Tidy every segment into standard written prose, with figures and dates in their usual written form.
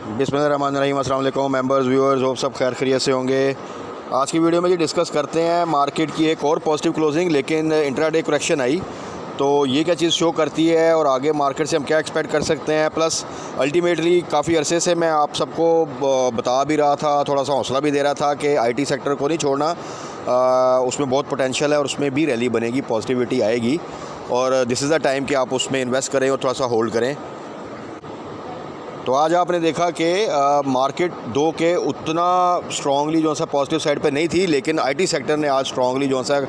बिस्मिल्लाहिर्रहमानिर्रहीम। अस्सलाम वालेकुम मेंबर्स, व्यूअर्स, होप सब खैर खैरियत से होंगे। आज की वीडियो में ये डिस्कस करते हैं मार्केट की एक और पॉजिटिव क्लोजिंग, लेकिन इंट्राडे करेक्शन आई तो ये क्या चीज़ शो करती है और आगे मार्केट से हम क्या एक्सपेक्ट कर सकते हैं। प्लस अल्टीमेटली काफ़ी अरसे से मैं आप सबको बता भी रहा था, थोड़ा सा हौसला भी दे रहा था कि आईटी सेक्टर को नहीं छोड़ना, उसमें बहुत पोटेंशियल है और उसमें भी रैली बनेगी, पॉजिटिविटी आएगी और दिस इज़ द टाइम कि आप उसमें इन्वेस्ट करें और थोड़ा सा होल्ड करें। तो आज आपने देखा कि मार्केट दो के उतना स्ट्रॉन्गली जो सा पॉजिटिव साइड पे नहीं थी, लेकिन आईटी सेक्टर ने आज स्ट्रॉन्गली जो सा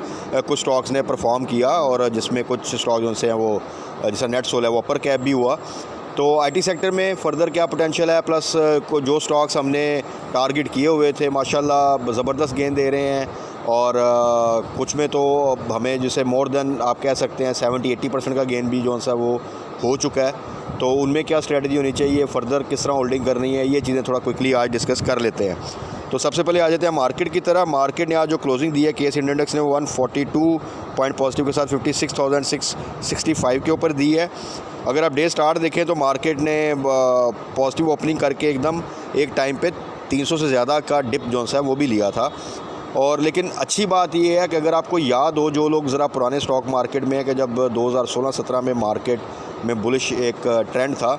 कुछ स्टॉक्स ने परफॉर्म किया और जिसमें कुछ स्टॉक जो से हैं वो जैसा नेट सोल है वो अपर कैप भी हुआ। तो आईटी सेक्टर में फ़र्दर क्या पोटेंशियल है, प्लस जो स्टॉक्स हमने टारगेट किए हुए थे माशाल्लाह ज़बरदस्त गेंद दे रहे हैं और कुछ में तो हमें जैसे मोर देन आप कह सकते हैं 70-80% का गेंद भी जो सा वो हो चुका है। तो उनमें क्या स्ट्रेटजी होनी चाहिए, फ़र्दर किस तरह होल्डिंग करनी है, ये चीज़ें थोड़ा क्विकली आज डिस्कस कर लेते हैं। तो सबसे पहले आ जाते हैं मार्केट की तरह। मार्केट ने आज जो क्लोजिंग दी है, केस इंडेक्स ने 142 पॉइंट पॉजिटिव के साथ 56,665 के ऊपर दी है। अगर आप डे स्टार्ट देखें तो मार्केट ने पॉजिटिव ओपनिंग करके एकदम एक टाइम पे 300 से ज़्यादा का डिप जो सा है वो भी लिया था। और लेकिन अच्छी बात ये है कि अगर आपको याद हो, जो लोग ज़रा पुराने स्टॉक मार्केट में है, कि जब 2016-17 में मार्केट में बुलिश एक ट्रेंड था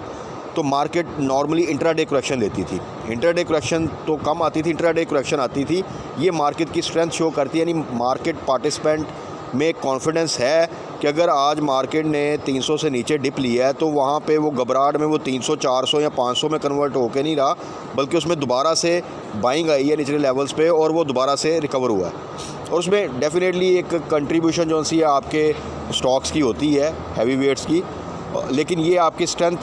तो मार्केट नॉर्मली इंट्राडे करेक्शन लेती थी। इंट्राडे करेक्शन तो कम आती थी, इंट्राडे करेक्शन आती थी। ये मार्केट की स्ट्रेंथ शो करती है, यानी मार्केट पार्टिसिपेंट में कॉन्फिडेंस है कि अगर आज मार्केट ने 300 से नीचे डिप लिया है तो वहाँ पे वो घबराहट में वो 300, 400 या 500 में कन्वर्ट होके नहीं रहा, बल्कि उसमें दोबारा से बाइंग आई है निचले लेवल्स पे और वो दोबारा से रिकवर हुआ है। और उसमें डेफिनेटली एक कंट्रीब्यूशन जो सी है आपके स्टॉक्स की होती है, हैवी वेट्स की, लेकिन ये आपकी स्ट्रेंथ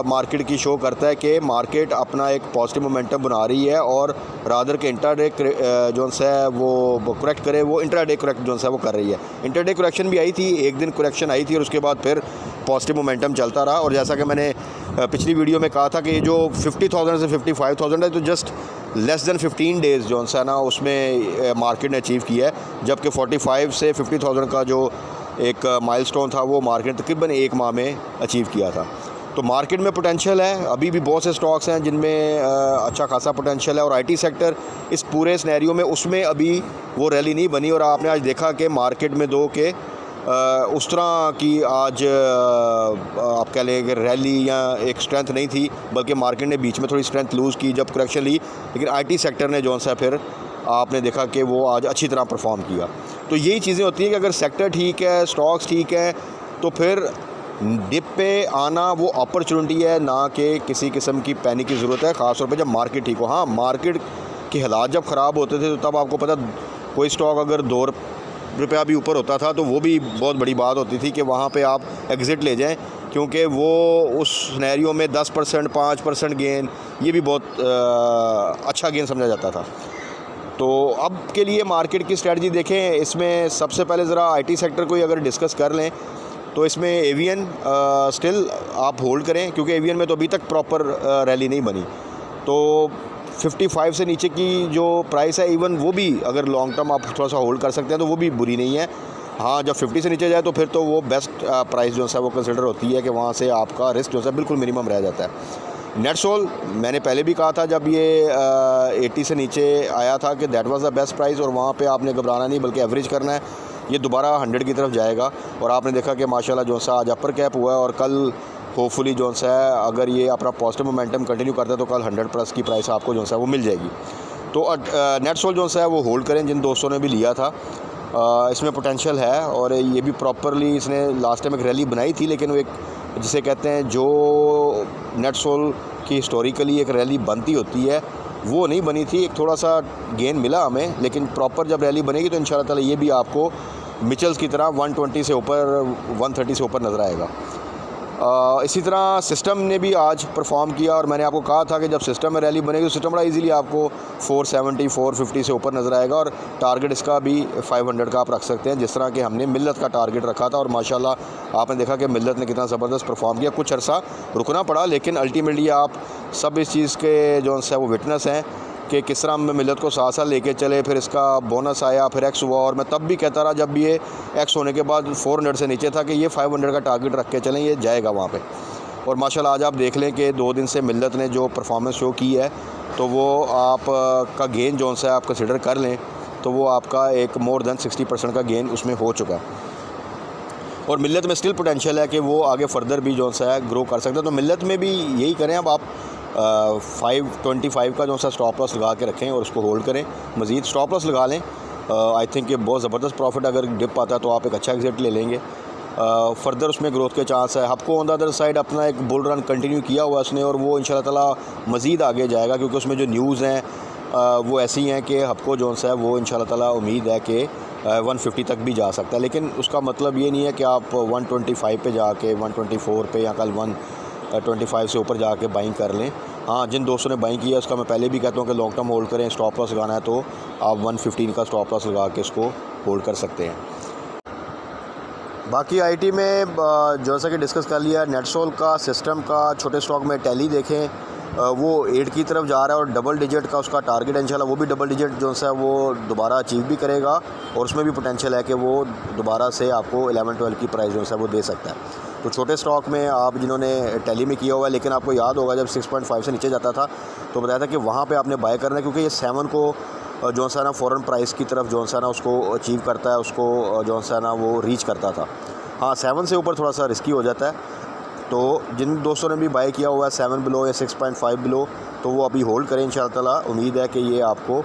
मार्केट की शो करता है कि मार्केट अपना एक पॉजिटिव मोमेंटम बना रही है और रादर के इंट्राडे जो है वो करेक्ट करे, वो इंट्राडे करेक्ट जो है वो कर रही है। इंट्राडे करेक्शन भी आई थी, एक दिन करेक्शन आई थी और उसके बाद फिर पॉजिटिव मोमेंटम चलता रहा। और जैसा कि मैंने पिछली वीडियो में कहा था कि ये जो 50,000 से 55,000 है तो जस्ट लेस दैन 15 डेज़ जो है ना उसमें मार्केट ने अचीव किया है, जबकि 45 से 50,000 का जो एक माइलस्टोन था वो मार्केट तकरीबन एक माह में अचीव किया था। तो मार्केट में पोटेंशियल है, अभी भी बहुत से स्टॉक्स हैं जिनमें अच्छा खासा पोटेंशियल है और आईटी सेक्टर इस पूरे सिनेरियो में उसमें अभी वो रैली नहीं बनी। और आपने आज देखा कि मार्केट में दो के उस तरह की आज आप कह लें कि रैली या एक स्ट्रेंथ नहीं थी, बल्कि मार्केट ने बीच में थोड़ी स्ट्रेंथ लूज़ की जब करेक्शन ली, लेकिन आईटी सेक्टर ने जो सा फिर आपने देखा कि वो आज अच्छी तरह परफॉर्म किया। तो यही चीज़ें होती हैं कि अगर सेक्टर ठीक है, स्टॉक्स ठीक है, तो फिर डिप पे आना वो अपॉर्चुनिटी है, ना कि किसी किस्म की पैनिक की ज़रूरत है, ख़ास तौर पे जब मार्केट ठीक हो। हाँ, मार्केट के हालात जब ख़राब होते थे तो तब आपको पता, कोई स्टॉक अगर ₹2 भी ऊपर होता था तो वो भी बहुत बड़ी बात होती थी कि वहाँ पे आप एग्ज़िट ले जाएं, क्योंकि वो उस सिनेरियो में 10%, 5% गेन, ये भी बहुत अच्छा गेन समझा जाता था। तो अब के लिए मार्केट की स्ट्रेटजी देखें, इसमें सबसे पहले ज़रा आईटी सेक्टर को ही अगर डिस्कस कर लें तो इसमें एवियन स्टिल आप होल्ड करें, क्योंकि एवियन में तो अभी तक प्रॉपर रैली नहीं बनी। तो 55 से नीचे की जो प्राइस है, इवन वो भी अगर लॉन्ग टर्म आप थोड़ा सा होल्ड कर सकते हैं तो वो भी बुरी नहीं है। हाँ, जब 50 से नीचे जाए तो फिर तो वो बेस्ट प्राइस जो है वो कंसिडर होती है कि वहाँ से आपका रिस्क जो है बिल्कुल मिनिमम रह जाता है। नेट सोल मैंने पहले भी कहा था जब ये 80 से नीचे आया था कि that was the best price और वहाँ पे आपने घबराना नहीं बल्कि एवरेज करना है। ये दोबारा 100 की तरफ जाएगा और आपने देखा कि माशाल्लाह जो सा आज अपर कैप हुआ है और कल होपफुली जो सा है अगर ये अपना पॉजिटिव मोमेंटम कंटिन्यू करता है तो कल 100 प्लस की प्राइस आपको जो सा वो मिल जाएगी। तो नेट सोल जो सा है वो होल्ड करें, जिन दोस्तों ने भी लिया था इसमें पोटेंशियल है और ये भी प्रॉपरली इसने लास्ट टाइम एक रैली बनाई थी, लेकिन वो एक जिसे कहते हैं जो नेट सोल की हिस्टोरिकली एक रैली बनती होती है वो नहीं बनी थी। एक थोड़ा सा गेन मिला हमें, लेकिन प्रॉपर जब रैली बनेगी तो इंशाल्लाह ताला ये भी आपको मिचल्स की तरह 120 से ऊपर, 130 से ऊपर नज़र आएगा। इसी तरह सिस्टम ने भी आज परफॉर्म किया और मैंने आपको कहा था कि जब सिस्टम में रैली बनेगी तो सिस्टम बड़ा इजीली आपको 470, 450 से ऊपर नज़र आएगा और टारगेट इसका भी 500 का आप रख सकते हैं, जिस तरह कि हमने मिल्लत का टारगेट रखा था। और माशाल्लाह आपने देखा कि मिल्लत ने कितना ज़बरदस्त परफॉर्म किया। कुछ अर्सा रुकना पड़ा, लेकिन अल्टीमेटली आप सब इस चीज़ के जो है वो विटनेस हैं कि किस तरह हम मिल्लत को साथ साथ लेके चले, फिर इसका बोनस आया, फिर एक्स हुआ। और मैं तब भी कहता रहा जब ये एक्स होने के बाद 400 से नीचे था कि ये 500 का टारगेट रख के चलें, ये जाएगा वहाँ पे। और माशाल्लाह आज आप देख लें कि 2 दिन से मिल्लत ने जो परफॉर्मेंस शो की है तो वो आप का गेन जो सा आप कंसिडर कर लें तो वो आपका एक मोर देन 60% का गेन उसमें हो चुका है। और मिल्लत में स्टिल पोटेंशियल है कि वो आगे फर्दर भी जो सा है ग्रो कर सकता है। तो मिल्लत में भी यही करें, अब आप 525 का जो सा स्टॉप लॉस लगा के रखें और उसको होल्ड करें, मज़ीद स्टॉप लॉस लगा लें। आई थिंक ये बहुत ज़बरदस्त प्रॉफिट अगर डिप आता है तो आप एक अच्छा एग्जिट ले लेंगे। फर्दर उसमें ग्रोथ के चांस है। आपको ऑन द अदर साइड अपना एक बुल रन कंटिन्यू किया हुआ उसने और वो इंशाल्लाह ताला मज़ीद आगे जाएगा, क्योंकि उसमें जो न्यूज़ हैं वो ऐसी हैं कि आपको जो सा है वो इंशाल्लाह ताला उम्मीद है कि 150 तक भी जा सकता है। लेकिन उसका मतलब ये नहीं है कि आप 125 पे जाके 124 पे या कल 125 से ऊपर जाके बाइंग कर लें। हाँ, जिन दोस्तों ने बाइंग किया उसका मैं पहले भी कहता हूँ कि लॉन्ग टर्म होल्ड करें। स्टॉप लॉस लगाना है तो आप 115 का स्टॉप लॉस लगा के इसको होल्ड कर सकते हैं। बाकी आईटी में जैसा कि डिस्कस कर लिया, नेटसोल का, सिस्टम का, छोटे स्टॉक में टैली देखें, वो 8 की तरफ जा रहा है और डबल डिजिट का उसका टारगेट है। इंशाल्लाह वो भी डबल डिजिट जो सा है वो दोबारा अचीव भी करेगा और उसमें भी पोटेंशियल है कि वो दोबारा से आपको 11-12 की प्राइस जो है वो दे सकता है। तो छोटे स्टॉक में आप जिन्होंने टैली में किया हुआ है, लेकिन आपको याद होगा जब 6.5 से नीचे जाता था तो बताया था कि वहाँ पे आपने बाय करना है, क्योंकि ये 7 को जो सा ना फ़ौरन प्राइस की तरफ जो सा ना उसको अचीव करता है, उसको जो सा ना वो रीच करता था। हाँ, 7 से ऊपर थोड़ा सा रिस्की हो जाता है। तो जिन दोस्तों ने भी बाय किया हुआ है 7 बिलो या 6.5 बिलो, तो वो अभी होल्ड करें। इंशाअल्लाह ताला उम्मीद है कि ये आपको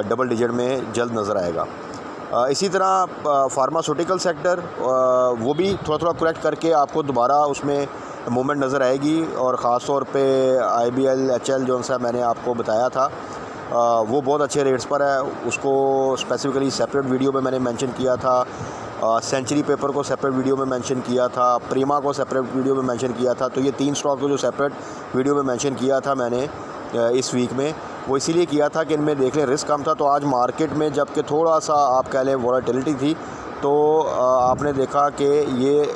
डबल डिजिट में जल्द नज़र आएगा। इसी तरह फार्मास्यूटिकल सेक्टर वो भी थोड़ा थोड़ा करेक्ट करके आपको दोबारा उसमें मूवमेंट नज़र आएगी। और ख़ास तौर पे IBL HL जो सा मैंने आपको बताया था वो बहुत अच्छे रेट्स पर है। उसको स्पेसिफिकली सेपरेट वीडियो में मैंने मेंशन किया था। सेंचुरी पेपर को सेपरेट वीडियो में मेंशन किया था, प्रीमा को सेपरेट वीडियो में मेंशन किया था। तो ये 3 स्टॉक को जो सेपरेट वीडियो में मेंशन किया था मैंने इस वीक में, वो इसीलिए किया था कि इनमें देख लें रिस्क कम था। तो आज मार्केट में जबकि थोड़ा सा आप कह लें वॉलेटिलिटी थी, तो आपने देखा कि ये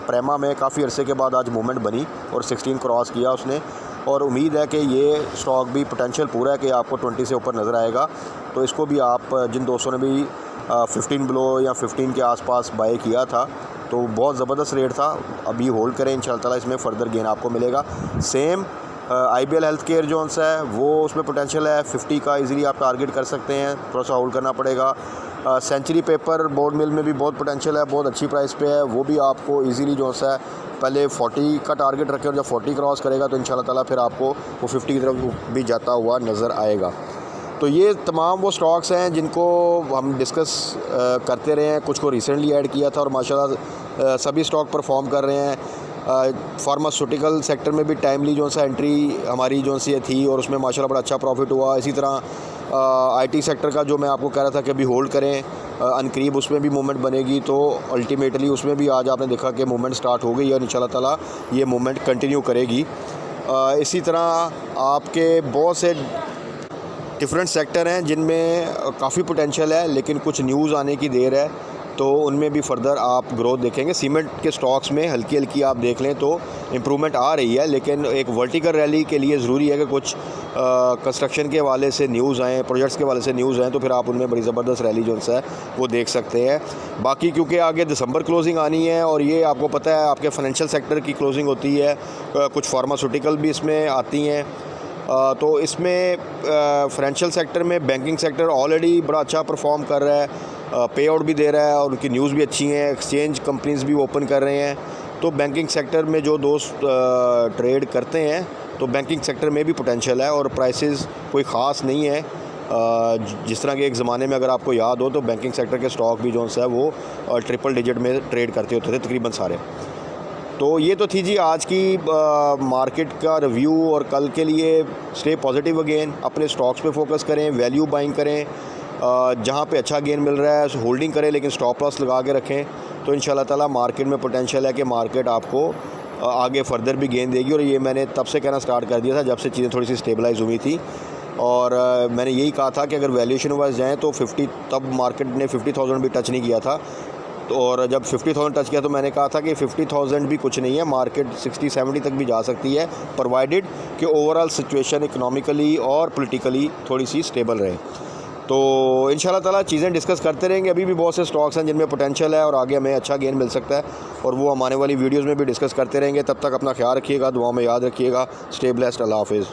प्रेमा में काफ़ी अरसे के बाद आज मूवमेंट बनी और 16 क्रॉस किया उसने। और उम्मीद है कि ये स्टॉक भी पोटेंशियल पूरा है कि आपको 20 से ऊपर नज़र आएगा। तो इसको भी आप जिन दोस्तों ने भी 15 बिलो या 15 के आसपास बाय किया था तो बहुत ज़बरदस्त रेट था, अभी होल्ड करें। इंशाअल्लाह ताला इसमें फ़र्दर गेन आपको मिलेगा। सेम IBL हेल्थ केयर जो सा है वो उसमें पोटेंशियल है, 50 का इजीली आप टारगेट कर सकते हैं, थोड़ा सा होल्ड करना पड़ेगा। सेंचुरी पेपर बोर्ड मिल में भी बहुत पोटेंशियल है, बहुत अच्छी प्राइस पे है, वो भी आपको इजीली जो सा है पहले 40 का टारगेट रखें और जब 40 क्रॉस करेगा तो इंशाल्लाह ताला फिर आपको वो 50 की तरफ भी जाता हुआ नज़र आएगा। तो ये तमाम वो स्टॉक्स हैं जिनको हम डिस्कस करते रहे हैं, कुछ को रिसेंटली ऐड किया था और माशाल्लाह सभी स्टॉक परफॉर्म कर रहे हैं। फार्मास्यूटिकल सेक्टर में भी टाइमली जो सा एंट्री हमारी जो सी थी और उसमें माशाल्लाह बड़ा अच्छा प्रॉफिट हुआ। इसी तरह IT सेक्टर का जो मैं आपको कह रहा था कि अभी होल्ड करें, अनकरीब उसमें भी मूवमेंट बनेगी, तो अल्टीमेटली उसमें भी आज आपने देखा कि मूवमेंट स्टार्ट हो गई और इंशाल्लाह ताला ये मूवमेंट कंटिन्यू करेगी। इसी तरह आपके बहुत से डिफरेंट सेक्टर हैं जिनमें काफ़ी पोटेंशियल है, लेकिन कुछ न्यूज़ आने की देर है, तो उनमें भी फर्दर आप ग्रोथ देखेंगे। सीमेंट के स्टॉक्स में हल्की हल्की आप देख लें तो इम्प्रूवमेंट आ रही है, लेकिन एक वर्टिकल रैली के लिए ज़रूरी है कि कुछ कंस्ट्रक्शन के हवाले से न्यूज़ आएँ, प्रोजेक्ट्स के हवाले से न्यूज़ आएँ, तो फिर आप उनमें बड़ी ज़बरदस्त रैली जो है वो देख सकते हैं। बाकी क्योंकि आगे दिसंबर क्लोजिंग आनी है और ये आपको पता है आपके फाइनेंशियल सेक्टर की क्लोजिंग होती है, कुछ फार्मास्यूटिकल भी इसमें आती हैं। तो इसमें फाइनेंशियल सेक्टर में बैंकिंग सेक्टर ऑलरेडी बड़ा अच्छा परफॉर्म कर रहा है, पे आउट भी दे रहा है और उनकी न्यूज़ भी अच्छी हैं, एक्सचेंज कंपनीज़ भी ओपन कर रहे हैं। तो बैंकिंग सेक्टर में जो दोस्त ट्रेड करते हैं तो बैंकिंग सेक्टर में भी पोटेंशियल है और प्राइसेस कोई ख़ास नहीं है। जिस तरह के एक ज़माने में अगर आपको याद हो तो बैंकिंग सेक्टर के स्टॉक भी जो है वो ट्रिपल डिजिट में ट्रेड करते होते थे तकरीबन सारे। तो ये तो थी जी आज की मार्केट का रिव्यू। और कल के लिए स्टे पॉजिटिव अगेन, अपने स्टॉक्स पे फोकस करें, वैल्यू बाइंग करें, जहाँ पे अच्छा गेन मिल रहा है होल्डिंग करें, लेकिन स्टॉप लॉस लगा के रखें। तो इंशाल्लाह ताला मार्केट में पोटेंशियल है कि मार्केट आपको आगे फर्दर भी गेन देगी। और ये मैंने तब से कहना स्टार्ट कर दिया था जब से चीज़ें थोड़ी सी स्टेबलाइज हुई थी। और मैंने यही कहा था कि अगर वैल्यूएशन वाइज जाएँ तो 50, तब मार्केट ने 50,000 भी टच नहीं किया था। तो और जब 50,000 टच किया तो मैंने कहा था कि 50,000 भी कुछ नहीं है, मार्केट 60-70 तक भी जा सकती है, प्रोवाइडेड कि ओवरऑल सिचुएशन इकोनॉमिकली और पॉलिटिकली थोड़ी सी स्टेबल रहे। तो इंशाल्लाह ताला चीज़ें डिस्कस करते रहेंगे। अभी भी बहुत से स्टॉक्स हैं जिनमें पोटेंशियल है और आगे हमें अच्छा गेन मिल सकता है, और वो हम आने वाली वीडियोज़ में भी डिस्कस करते रहेंगे। तब तक अपना ख्याल रखिएगा, दुआ में याद रखिएगा। स्टे ब्लेस्ड, अल्लाह हाफिज़।